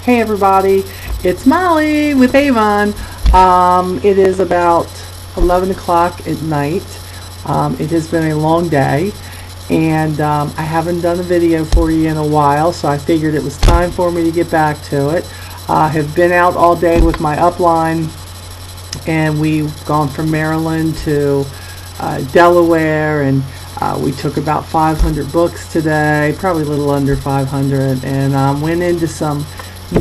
Hey everybody, it's Molly with Avon. It is about 11 o'clock at night. It has been a long day, and I haven't done a video for you in a while, so I figured it was time for me to get back to it. I have been out all day with my upline, and we've gone from Maryland to Delaware, and we took about 500 books today, probably a little under 500, and went into some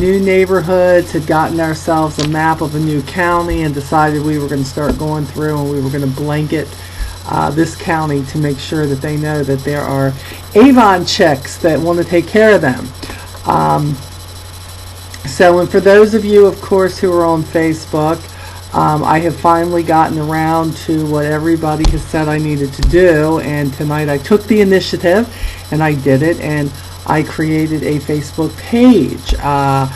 new neighborhoods, had gotten ourselves a map of a new county, and decided we were going to start going through and we were going to blanket this county to make sure that they know that there are Avon chicks that want to take care of them. And for those of you, of course, who are on Facebook, I have finally gotten around to what everybody has said I needed to do, and tonight I took the initiative and I did it, and I created a Facebook page. I'm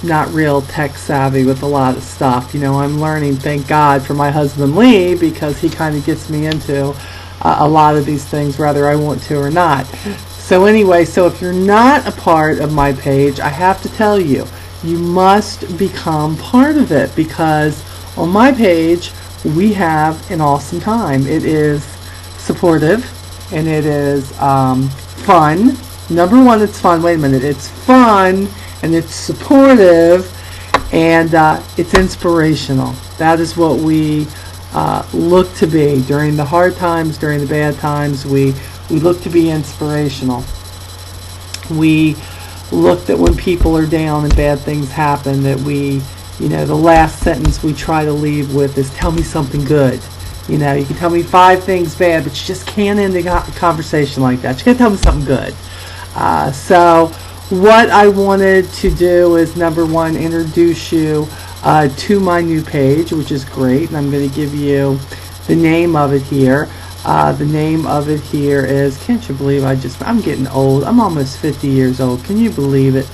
not real tech savvy with a lot of stuff. I'm learning, thank God for my husband Lee, because he kind of gets me into a lot of these things whether I want to or not. So anyway, if you're not a part of my page, I have to tell you, you must become part of it, because on my page we have an awesome time. It is supportive, and it is fun. Number one, it's fun. Wait a minute. It's fun, and it's supportive, and it's inspirational. That is what we look to be during the hard times, during the bad times. We look to be inspirational. We look that when people are down and bad things happen, that we, the last sentence we try to leave with is, tell me something good. You can tell me 5 things bad, but you just can't end a conversation like that. You got to tell me something good. So what I wanted to do is, number one, introduce you to my new page, which is great. And I'm going to give you the name of it here. The name of it here is, can't you believe I'm getting old. I'm almost 50 years old. Can you believe it?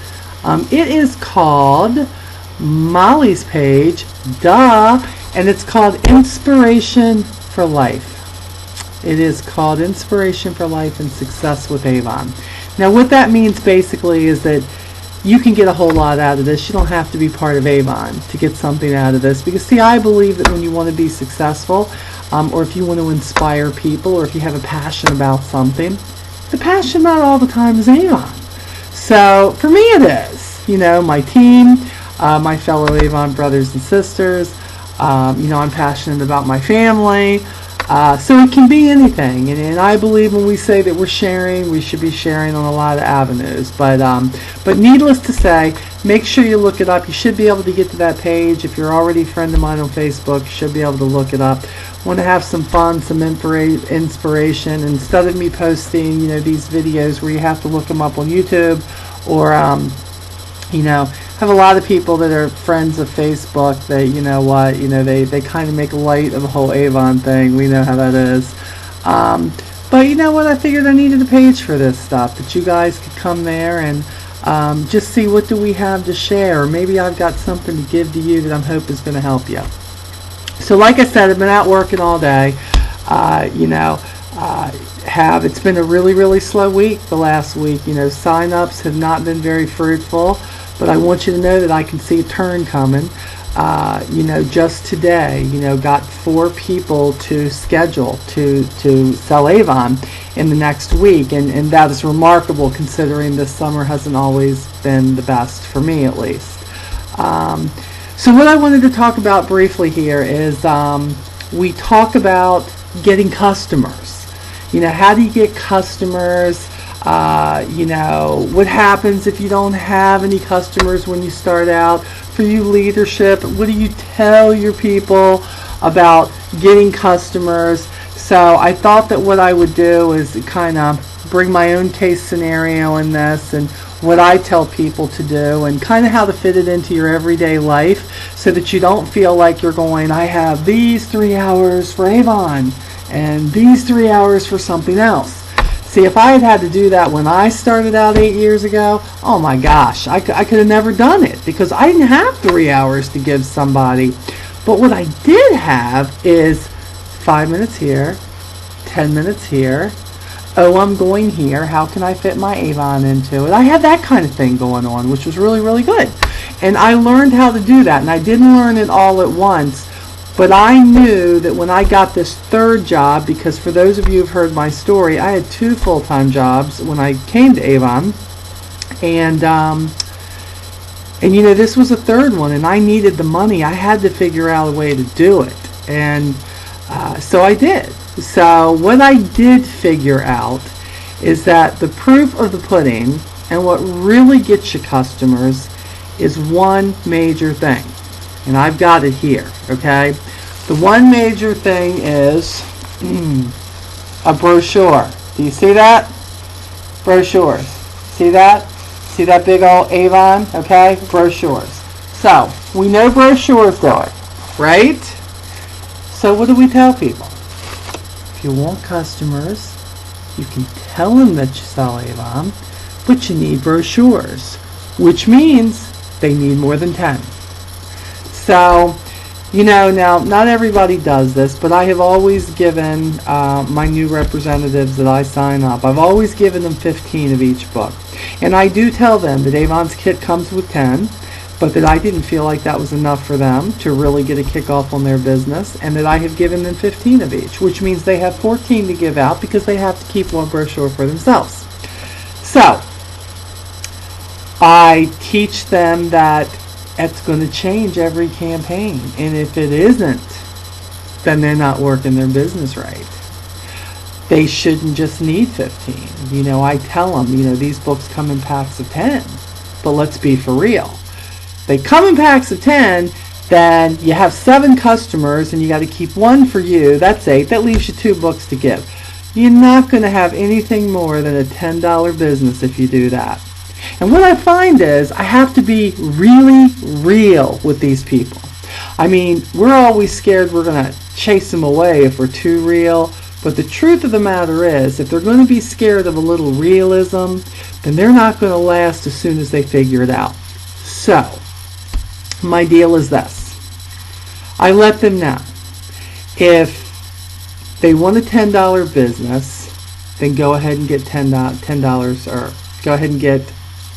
It is called Molly's Page, duh, and it's called Inspiration for Life. It is called Inspiration for Life and Success with Avon. Now what that means basically is that you can get a whole lot out of this. You don't have to be part of Avon to get something out of this, because see, I believe that when you want to be successful, or if you want to inspire people, or if you have a passion about something, the passion not all the time is Avon. So for me it is. My team, my fellow Avon brothers and sisters, I'm passionate about my family, so it can be anything, and I believe when we say that we're sharing, we should be sharing on a lot of avenues, but needless to say, make sure you look it up. You should be able to get to that page. If you're already a friend of mine on Facebook, you should be able to look it up. Want to have some fun, some inspiration, instead of me posting these videos where you have to look them up on YouTube, or have a lot of people that are friends of Facebook that they kind of make light of the whole Avon thing. We know how that is. But you know what? I figured I needed a page for this stuff, that you guys could come there and just see what do we have to share. Or maybe I've got something to give to you that I'm hoping is going to help you. So like I said, I've been out working all day. It's been a really, really slow week the last week. Sign-ups have not been very fruitful. But I want you to know that I can see a turn coming. Just today, got 4 people to schedule to sell Avon in the next week. And that is remarkable, considering this summer hasn't always been the best, for me at least. So what I wanted to talk about briefly here is we talk about getting customers. How do you get customers? What happens if you don't have any customers when you start out? For you leadership, what do you tell your people about getting customers? So I thought that what I would do is kind of bring my own case scenario in this, and what I tell people to do, and kind of how to fit it into your everyday life, so that you don't feel like you're going, I have these 3 hours for Avon and these 3 hours for something else. See, if I had to do that when I started out 8 years ago, oh my gosh, I could have never done it, because I didn't have 3 hours to give somebody. But what I did have is 5 minutes here, 10 minutes here, oh, I'm going here, how can I fit my Avon into it? I had that kind of thing going on, which was really, really good. And I learned how to do that, and I didn't learn it all at once, but I knew that when I got this third job, because for those of you who've heard my story, I had 2 full-time jobs when I came to Avon, and you know, this was a third one, and I needed the money. I had to figure out a way to do it, and so I did. So what I did figure out is that the proof of the pudding and what really gets you customers is one major thing. And I've got it here, okay? The one major thing is a brochure. Do you see that? Brochures. See that? See that big old Avon? Okay? Brochures. So, we know brochures do it, right? So what do we tell people? If you want customers, you can tell them that you sell Avon, but you need brochures, which means they need more than 10. So, you know, now not everybody does this, but I have always given my new representatives that I sign up, I've always given them 15 of each book. And I do tell them that Avon's kit comes with 10, but that I didn't feel like that was enough for them to really get a kickoff on their business, and that I have given them 15 of each, which means they have 14 to give out because they have to keep one brochure for themselves. So, I teach them that it's going to change every campaign, and if it isn't, then they're not working their business right. They shouldn't just need 15. You know, I tell them, you know, these books come in packs of 10, but let's be for real. They come in packs of 10, then you have 7 customers and you got to keep 1 for you. That's 8. That leaves you 2 books to give. You're not going to have anything more than a $10 business if you do that. And what I find is I have to be really real with these people. I mean, we're always scared we're going to chase them away if we're too real. But the truth of the matter is, if they're going to be scared of a little realism, then they're not going to last as soon as they figure it out. So, my deal is this. I let them know. If they want a $10 business, then go ahead and get $10 or go ahead and get,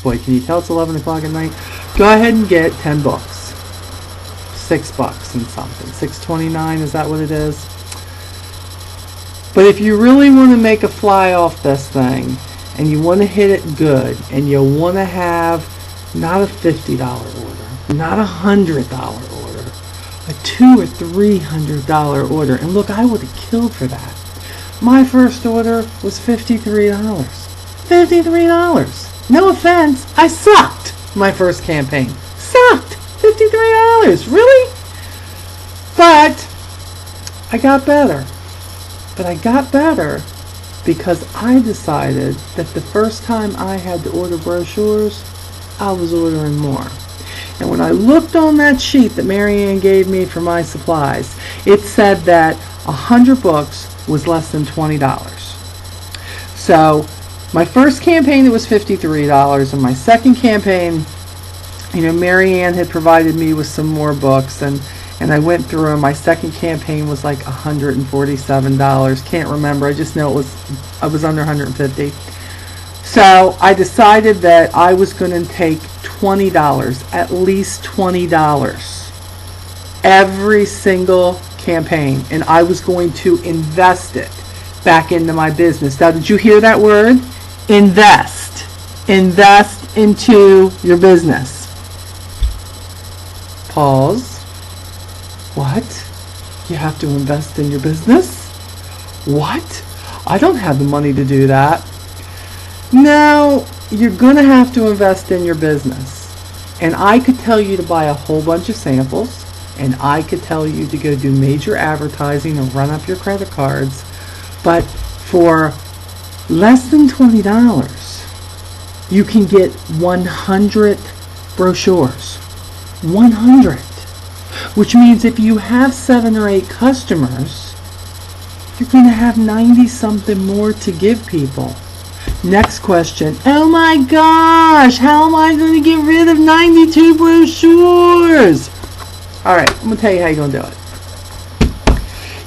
boy, can you tell it's 11 o'clock at night? Go ahead and get 10 books. $6 and something. $6.29, is that what it is? But if you really want to make a fly off this thing, and you want to hit it good, and you want to have not a $50 order, not a $100 order, a $200 or $300 order. And look, I would have killed for that. My first order was $53. $53. No offense, I sucked my first campaign. Sucked. $53. Really? But I got better. But I got better because I decided that the first time I had to order brochures, I was ordering more. And when I looked on that sheet that Marianne gave me for my supplies, it said that 100 books was less than $20. So my first campaign, it was $53, and my second campaign, you know, Marianne had provided me with some more books, and I went through them. My second campaign was like $147. Can't remember. I just know I was under $150. So I decided that I was going to take $20, at least $20, every single campaign, and I was going to invest it back into my business. Now, did you hear that word? Invest. Invest into your business. Pause. What? You have to invest in your business? What? I don't have the money to do that. No, you're going to have to invest in your business. And I could tell you to buy a whole bunch of samples, and I could tell you to go do major advertising and run up your credit cards, but for less than $20, you can get 100 brochures. 100. Which means if you have 7 or 8 customers, you're going to have 90 something more to give people. Next question. Oh my gosh, how am I going to get rid of 92 brochures? Alright, I'm going to tell you how you're going to do it.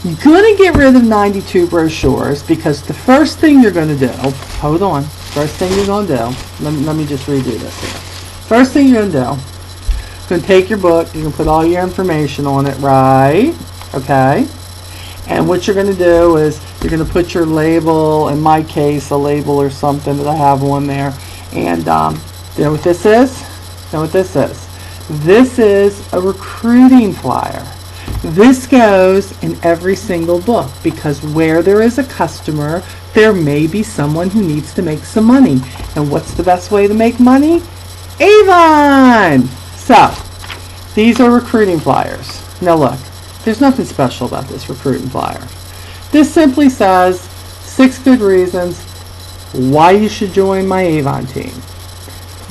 You're going to get rid of 92 brochures because the first thing you're going to do, hold on, first thing you're going to do, let me just redo this here. First thing you're going to do, you're going to take your book, you're going to put all your information on it, right? Okay. And what you're going to do is you're going to put your label, in my case, a label or something that I have on there. And you know what this is? You know what this is? This is a recruiting flyer. This goes in every single book because where there is a customer, there may be someone who needs to make some money. And what's the best way to make money? Avon! So, these are recruiting flyers. Now look, there's nothing special about this recruiting flyer. This simply says 6 good reasons why you should join my Avon team.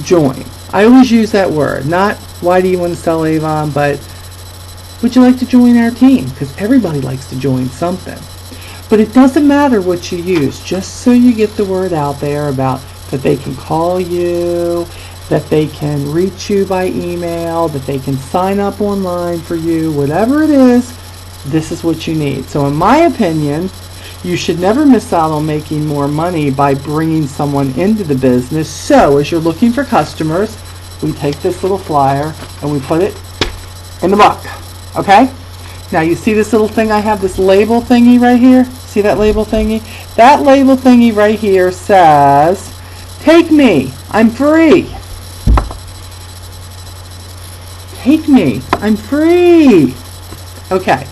Join. I always use that word, not why do you want to sell Avon, but would you like to join our team? Because everybody likes to join something. But it doesn't matter what you use, just so you get the word out there about that they can call you, that they can reach you by email, that they can sign up online for you, whatever it is, this is what you need. So in my opinion, you should never miss out on making more money by bringing someone into the business. So as you're looking for customers, we take this little flyer and we put it in the book. Okay? Now you see this little thing I have, this label thingy right here? See that label thingy? That label thingy right here says, take me, I'm free. Take me, I'm free. Okay.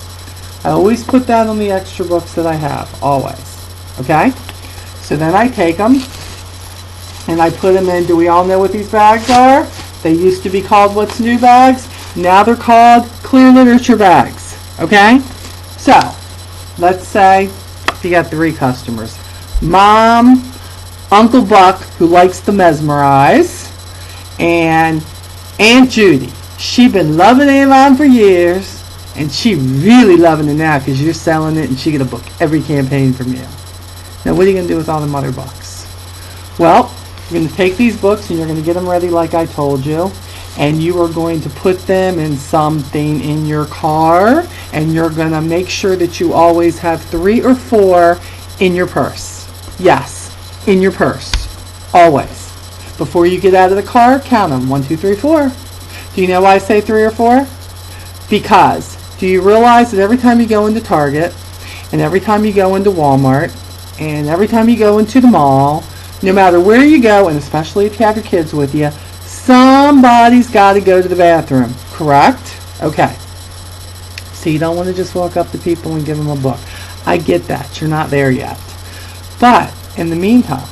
I always put that on the extra books that I have, always. Okay? So then I take them and I put them in. Do we all know what these bags are? They used to be called What's New bags. Now they're called Clear Literature bags. Okay? So, let's say you got 3 customers. Mom, Uncle Buck, who likes to mesmerize, and Aunt Judy. She's been loving Avon for years, and she really loving it now because you're selling it and she get a book every campaign from you. Now what are you going to do with all them other books? Well, you're going to take these books and you're going to get them ready like I told you, and you are going to put them in something in your car, and you're going to make sure that you always have 3 or 4 in your purse. Yes, in your purse. Always. Before you get out of the car, count them. 1, 2, 3, 4. Do you know why I say 3 or 4? Because do you realize that every time you go into Target, and every time you go into Walmart, and every time you go into the mall, no matter where you go, and especially if you have your kids with you, somebody's got to go to the bathroom, correct? Okay. So you don't want to just walk up to people and give them a book. I get that. You're not there yet. But in the meantime,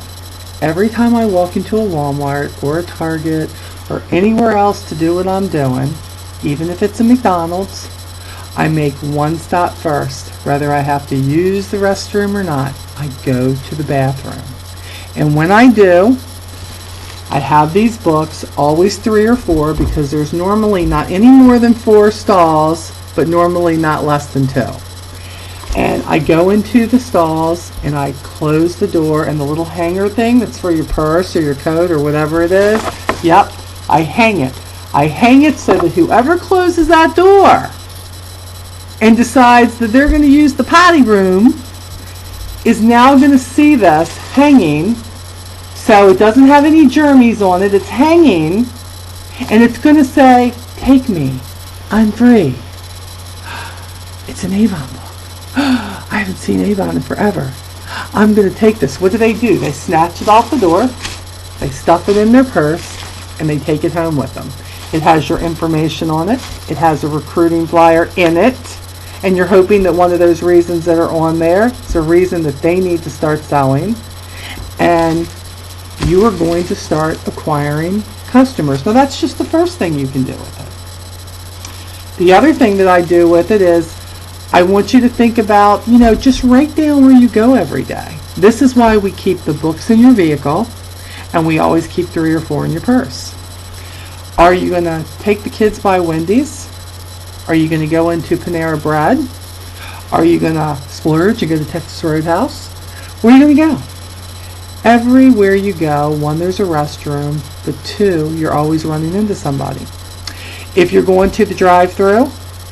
every time I walk into a Walmart or a Target or anywhere else to do what I'm doing, even if it's a McDonald's, I make one stop first. Whether I have to use the restroom or not, I go to the bathroom. And when I do, I have these books, always 3 or 4, because there's normally not any more than 4 stalls, but normally not less than 2. And I go into the stalls and I close the door, and the little hanger thing that's for your purse or your coat or whatever it is, yep, I hang it. I hang it so that whoever closes that door and decides that they're going to use the potty room is now going to see this hanging. So it doesn't have any germies on it. It's hanging, and it's going to say, take me, I'm free. It's an Avon book. I haven't seen Avon in forever. I'm going to take this. What do? They snatch it off the door, they stuff it in their purse, and they take it home with them. It has your information on it. It has a recruiting flyer in it. And you're hoping that one of those reasons that are on there is a reason that they need to start selling. And you are going to start acquiring customers. Now that's just the first thing you can do with it. The other thing that I do with it is I want you to think about, just write down where you go every day. This is why we keep the books in your vehicle, and we always keep 3 or 4 in your purse. Are you going to take the kids by Wendy's? Are you going to go into Panera Bread? Are you going to splurge and go to Texas Roadhouse? Where are you going to go? Everywhere you go, 1, there's a restroom, but 2, you're always running into somebody. If you're going to the drive-thru,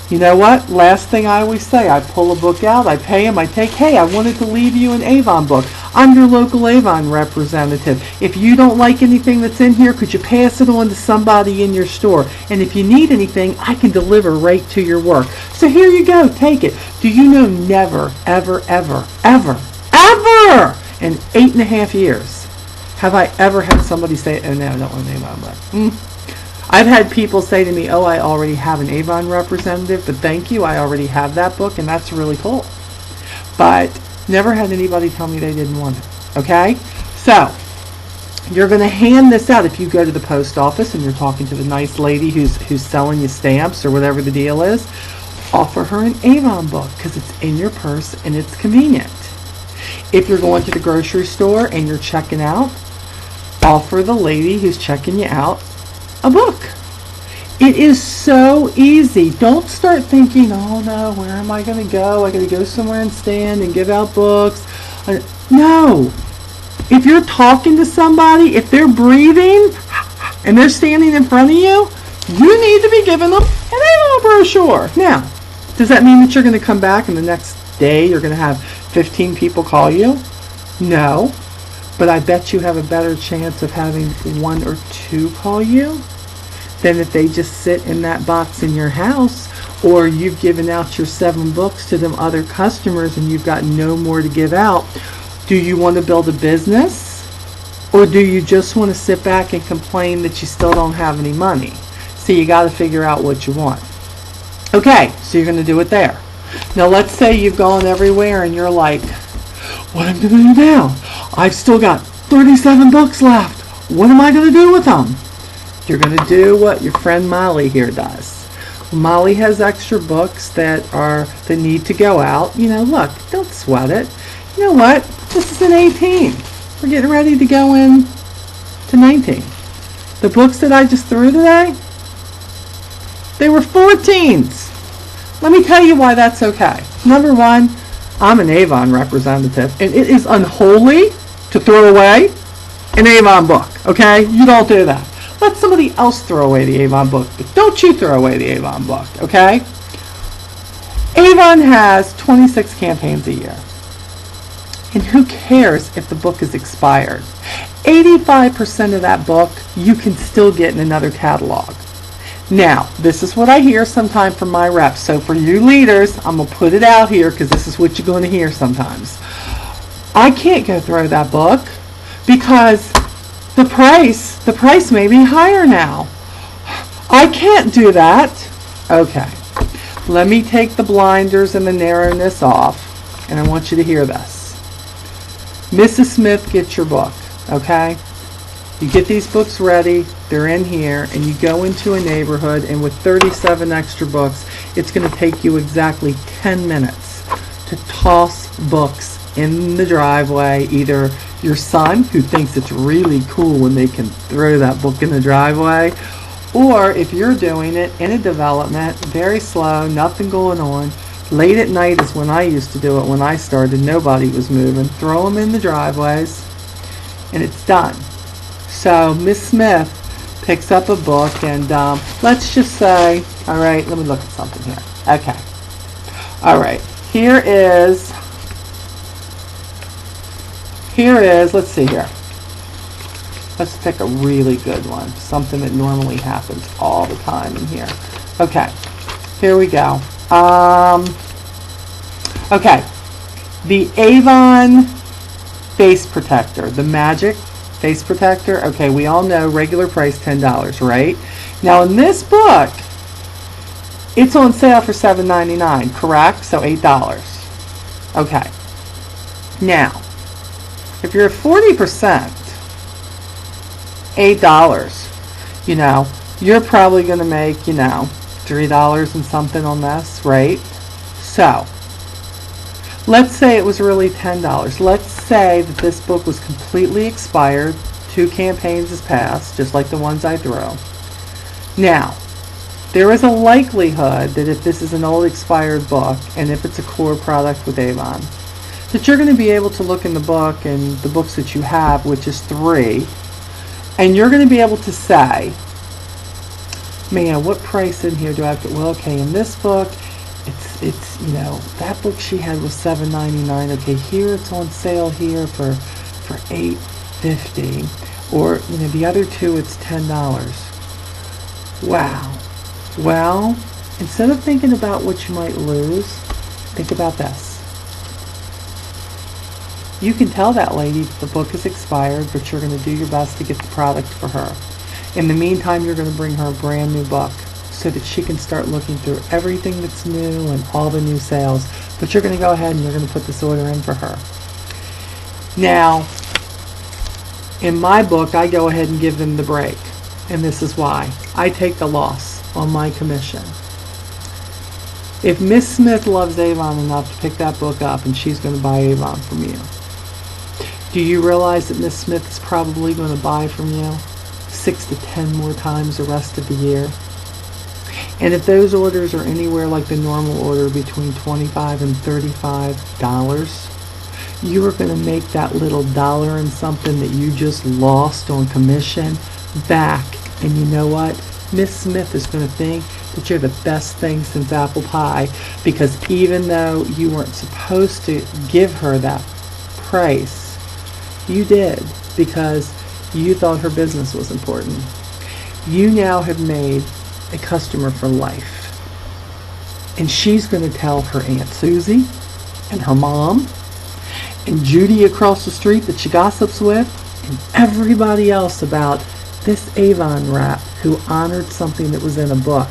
You know what? Last thing I always say, I pull a book out, I pay them, I take, hey, I wanted to leave you an Avon book. I'm your local Avon representative. If you don't like anything that's in here, could you pass it on to somebody in your store? And if you need anything, I can deliver right to your work. So here you go, take it. Do you know never, ever, ever, ever, ever in 8.5 years have I ever had somebody say, oh no, I don't want an Avon book. I've had people say to me, oh, I already have an Avon representative, but thank you, I already have that book, and that's really cool. But never had anybody tell me they didn't want it, okay? So, you're going to hand this out if you go to the post office and you're talking to the nice lady who's selling you stamps or whatever the deal is. Offer her an Avon book because it's in your purse and it's convenient. If you're going to the grocery store and you're checking out, offer the lady who's checking you out a book. It is so easy. Don't start thinking, oh no, where am I going to go? I got to go somewhere and stand and give out books. No. If you're talking to somebody, if they're breathing and they're standing in front of you, you need to be giving them an Avon brochure. Now, does that mean that you're going to come back and the next day you're going to have 15 people call you? No. But I bet you have a better chance of having 1 or 2 call you than if they just sit in that box in your house, or you've given out your 7 books to them other customers and you've got no more to give out. Do you want to build a business, or do you just want to sit back and complain that you still don't have any money? So you got to figure out what you want. Okay, so you're going to do it there. Now let's say you've gone everywhere and you're like, what am I going to do now? I've still got 37 books left. What am I going to do with them? You're going to do what your friend Molly here does. Molly has extra books that need to go out. You know, look, don't sweat it. You know what? This is an 18. We're getting ready to go in to 19. The books that I just threw today, they were 14s. Let me tell you why that's okay. Number one, I'm an Avon representative, and it is unholy to throw away an Avon book, okay? You don't do that. Let somebody else throw away the Avon book, but don't you throw away the Avon book, okay? Avon has 26 campaigns a year. And who cares if the book is expired? 85% of that book you can still get in another catalog. Now, this is what I hear sometimes from my reps. So for you leaders, I'm going to put it out here because this is what you're going to hear sometimes. I can't go throw that book because the price may be higher now. I can't do that. Okay, let me take the blinders and the narrowness off, and I want you to hear this. Mrs. Smith gets your book, okay? You get these books ready, they're in here, and you go into a neighborhood, and with 37 extra books, it's going to take you exactly 10 minutes to toss books in the driveway. Either your son, who thinks it's really cool when they can throw that book in the driveway, or if you're doing it in a development, very slow, nothing going on, late at night is when I used to do it when I started, nobody was moving, throw them in the driveways, and it's done. So Miss Smith picks up a book, and let's just say, all right, let me look at something here. Okay. All right. Here is, let's see here. Let's pick a really good one. Something that normally happens all the time in here. Okay. Here we go. Okay. The Avon Face Protector. The Magic Face Protector. Okay, we all know regular price $10, right? Now in this book, it's on sale for $7.99, correct? So $8. Okay. Now, if you're at 40%, $8, you know, you're probably going to make, you know, $3 and something on this, right? So, let's say it was really $10. Let's say that this book was completely expired. 2 campaigns has passed, just like the ones I threw. Now, there is a likelihood that if this is an old expired book, and if it's a core product with Avon, that you're going to be able to look in the book and the books that you have, which is 3, and you're going to be able to say, Man, what price in here do I have to, well, okay, in this book, it's that book she had was $7.99. Okay, here it's on sale here for $8.50. Or, the other two, it's $10. Wow. Well, instead of thinking about what you might lose, think about this. You can tell that lady that the book is expired, but you're going to do your best to get the product for her. In the meantime, you're going to bring her a brand new book so that she can start looking through everything that's new and all the new sales. But you're going to go ahead and you're going to put this order in for her. Now, in my book, I go ahead and give them the break. And this is why. I take the loss on my commission. If Miss Smith loves Avon enough to pick that book up and she's going to buy Avon from you, do you realize that Miss Smith is probably going to buy from you 6 to 10 more times the rest of the year? And if those orders are anywhere like the normal order between $25 and $35, you are going to make that little dollar and something that you just lost on commission back. And you know what? Miss Smith is going to think that you're the best thing since apple pie, because even though you weren't supposed to give her that price, you did, because you thought her business was important. You now have made a customer for life. And she's going to tell her Aunt Susie and her mom and Judy across the street that she gossips with and everybody else about this Avon rep who honored something that was in a book.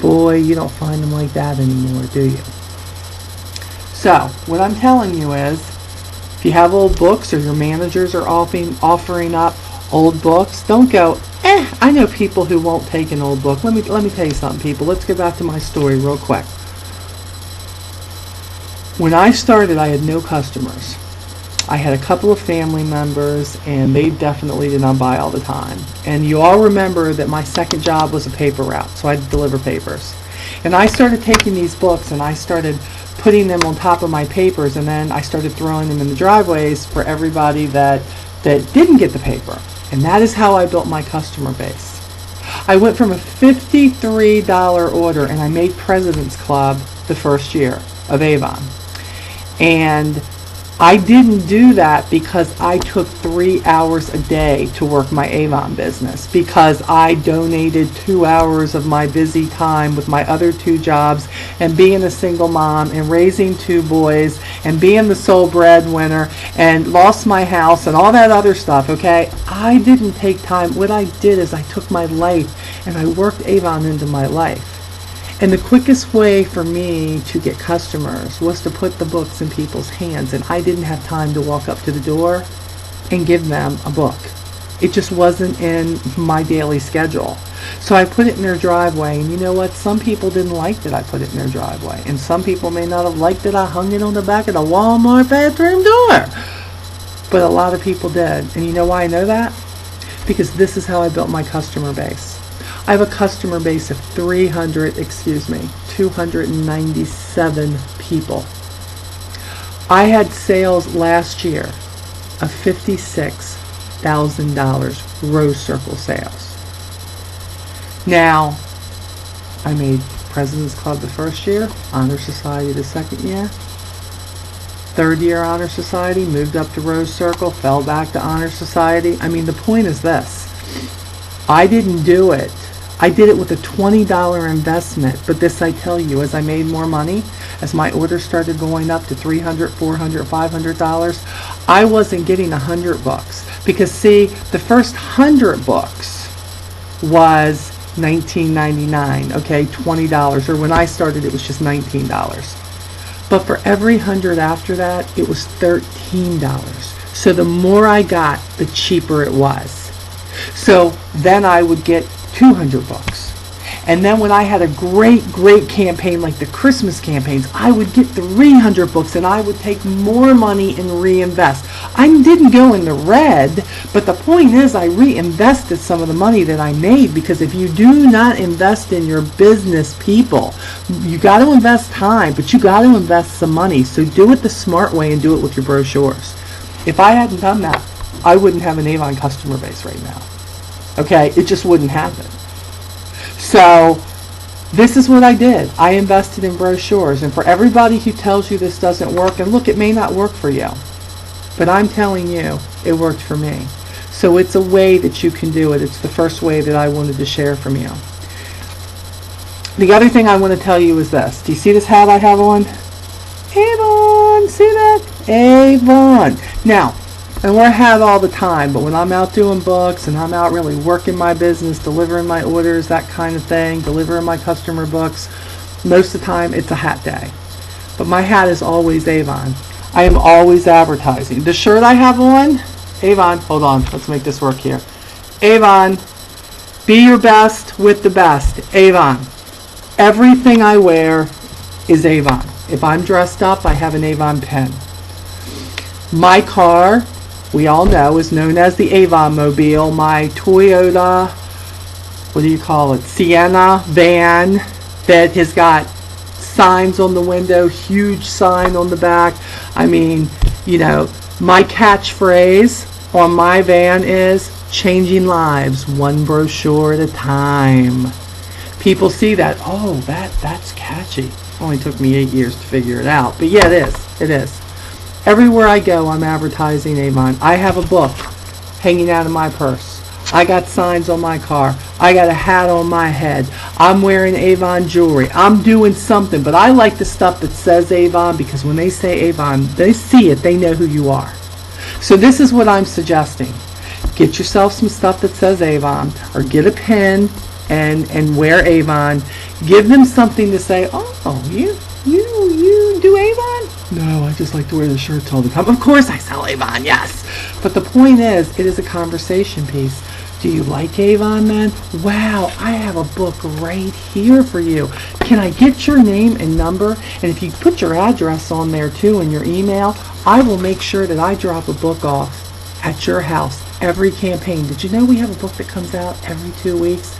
Boy, you don't find them like that anymore, do you? So, what I'm telling you is, if you have old books or your managers are offering up old books, don't go, I know people who won't take an old book. Let me tell you something, people. Let's go back to my story real quick. When I started, I had no customers. I had a couple of family members, and they definitely did not buy all the time. And you all remember that my second job was a paper route, so I had to deliver papers. And I started taking these books, and I started putting them on top of my papers, and then I started throwing them in the driveways for everybody that didn't get the paper. And that is how I built my customer base. I went from a $53 order, and I made President's Club the first year of Avon. And I didn't do that because I took 3 hours a day to work my Avon business, because I donated 2 hours of my busy time with my other 2 jobs and being a single mom and raising 2 boys and being the sole breadwinner and lost my house and all that other stuff, okay? I didn't take time. What I did is I took my life and I worked Avon into my life. And the quickest way for me to get customers was to put the books in people's hands. And I didn't have time to walk up to the door and give them a book. It just wasn't in my daily schedule. So I put it in their driveway. And you know what? Some people didn't like that I put it in their driveway. And some people may not have liked that I hung it on the back of the Walmart bathroom door. But a lot of people did. And you know why I know that? Because this is how I built my customer base. I have a customer base of 297 people. I had sales last year of $56,000 Rose Circle sales. Now, I made President's Club the first year, Honor Society the second year, third year Honor Society, moved up to Rose Circle, fell back to Honor Society. I mean, the point is this. I didn't do it. I did it with a $20 investment, but this I tell you, as I made more money, as my orders started going up to $300, $400, $500, I wasn't getting 100 books. Because see, the first 100 books was $19.99, okay, $20, or when I started it was just $19. But for every 100 after that, it was $13. So the more I got, the cheaper it was. So then I would get 200 books. And then when I had a great campaign like the Christmas campaigns, I would get 300 books and I would take more money and reinvest. I didn't go in the red, but the point is I reinvested some of the money that I made, because if you do not invest in your business, people, you got to invest time, but you got to invest some money. So do it the smart way and do it with your brochures. If I hadn't done that, I wouldn't have an Avon customer base right now. Okay, it just wouldn't happen. So this is what I did. I invested in brochures. And for everybody who tells you this doesn't work, and look, it may not work for you, but I'm telling you, it worked for me. So it's a way that you can do it. It's the first way that I wanted to share from you. The other thing I want to tell you is this. Do you see this hat I have on? Avon! See that? Avon! Now, I wear a hat all the time, but when I'm out doing books and I'm out really working my business, delivering my orders, that kind of thing, delivering my customer books, most of the time it's a hat day. But my hat is always Avon. I am always advertising. The shirt I have on, Avon, hold on, let's make this work here. Avon, be your best with the best. Avon. Everything I wear is Avon. If I'm dressed up, I have an Avon pen. My car, we all know, is known as the Avon Mobile. My Toyota, what do you call it, Sienna van that has got signs on the window, huge sign on the back. I mean, you know, my catchphrase on my van is changing lives one brochure at a time. People see that, oh, that's catchy. It only took me 8 years to figure it out. But yeah, it is. Everywhere I go, I'm advertising Avon. I have a book hanging out of my purse. I got signs on my car. I got a hat on my head. I'm wearing Avon jewelry. I'm doing something, but I like the stuff that says Avon because when they say Avon, they see it. They know who you are. So this is what I'm suggesting. Get yourself some stuff that says Avon, or get a pen and wear Avon. Give them something to say, oh, you do Avon? No, I just like to wear the shirts all the time. Of course I sell Avon, yes. But the point is, it is a conversation piece. Do you like Avon, man? Wow, I have a book right here for you. Can I get your name and number? And if you put your address on there too and your email, I will make sure that I drop a book off at your house every campaign. Did you know we have a book that comes out every 2 weeks?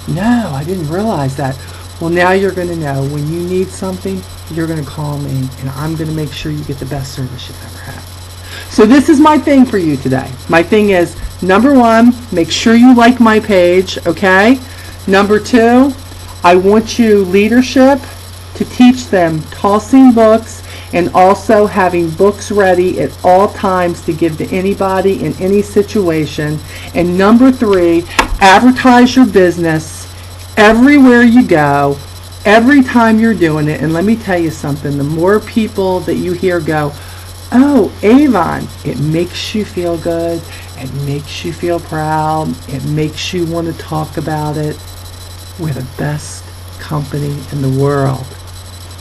No, I didn't realize that. Well, now you're going to know when you need something, you're going to call me, and I'm going to make sure you get the best service you've ever had. So this is my thing for you today. My thing is, number one, make sure you like my page, okay? Number two, I want you leadership to teach them tossing books and also having books ready at all times to give to anybody in any situation. And number three, advertise your business everywhere you go, every time you're doing it. And let me tell you something, the more people that you hear go, oh, Avon, it makes you feel good, it makes you feel proud, it makes you want to talk about it. We're the best company in the world.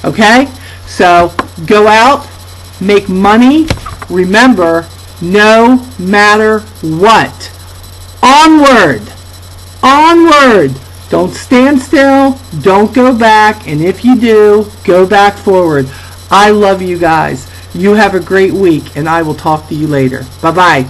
Okay? So go out, make money. Remember, no matter what, onward, onward. Don't stand still, don't go back, and if you do, go back forward. I love you guys. You have a great week, and I will talk to you later. Bye-bye.